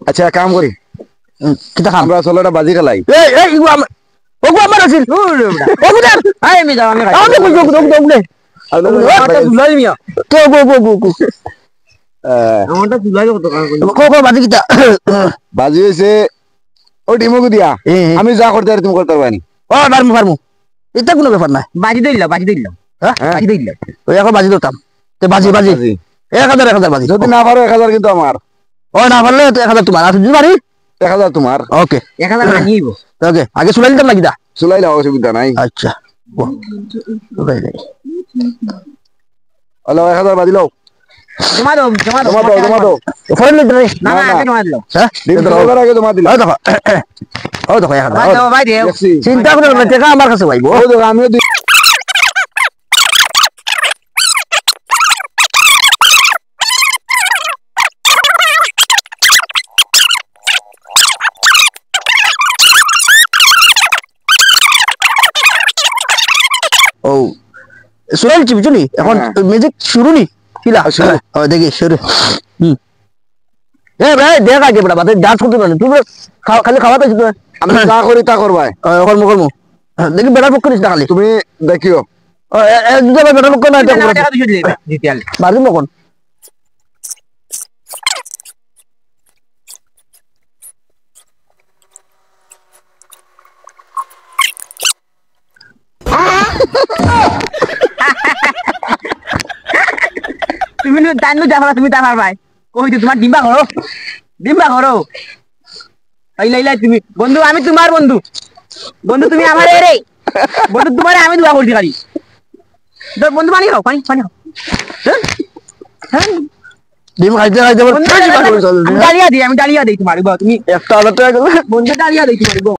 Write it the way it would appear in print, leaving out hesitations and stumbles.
আচ্ছা কাম করি কিতা খাম আমরা চলো একটা বাজি খেলাই এই এই ইগো আমার ওগো আমার আছিল ওগো দেন আই আমি যাও আমি খাই আমি কই ওগো ওগো আমারটা দুলাই মিয়া তো গো গো গো গো আমারটা দুলাই কত কো কো বাজি কিতা বাজি হয়েছে ও ডিমুকু দিয়া আমি যা করতে পারি তুমি করতে পারবানি ও পারমু পারমু এটা কোনো ব্যাপার না বাজি দিলাম হ্যাঁ বাজি দিলাম ওই এখন বাজি দিতাম তে বাজি বাজি 1000 বাজি যদি না পারো 1000 কিন্তু আমার ও না পারলে তো 1000 তোমার আর যদি পারি 1000 তোমার ওকে 1000 নিব ওকে আগে সুলাই দিতাম নাকি দা চুলাই দাও অসুবিধা নাই আচ্ছা সুলাই দেই হলো 1000 বাজি লাও জমা দাও জমা দাও ফোন লিখ রে না না আগে জমা দিলাম হ্যাঁ ডিম খাওয়ার আগে জমা দিলাম ও দেখো এখন ভাই দাও ভাই দেও দেখছি চিন্তা করো না টাকা আমার কাছে পাইবো ও দেখো আমিও ও সুলাই দিচ্ছি বুঝলি এখন মিউজিক শুরু নি কিলা ও দেখি শুরু এ ভাই দেখ আগে বড় বাদে ডান্স করতে না তুমি খালি খাওয়াতে তুমি আমি যা করি তা করবাই কর্ম কর্ম দেখি বেড়ার পক্ষ নিস না খালি তুমি দেখিও দুটো বেড়ার পক্ষ না টাকা 200 দিলে দিতে আল মারদিন কখন তুমি তাইনো যাবা তুমি তা পারবাই কই তো তোমার ডিম্বা করো আইলা তুমি বন্ধু আমি তোমার বন্ধু তুমি আমার রে বন্ধু তোমারে আমি দোয়া করতে পারি তোর বন্ধু পানি খাও পানি খাও হ্যাঁ ডিম খাইতে খাইতে আমি ডালিয়া দিই তোমার তুমি একটা আলাদা বন্ধু ডালিয়া দিই তোমার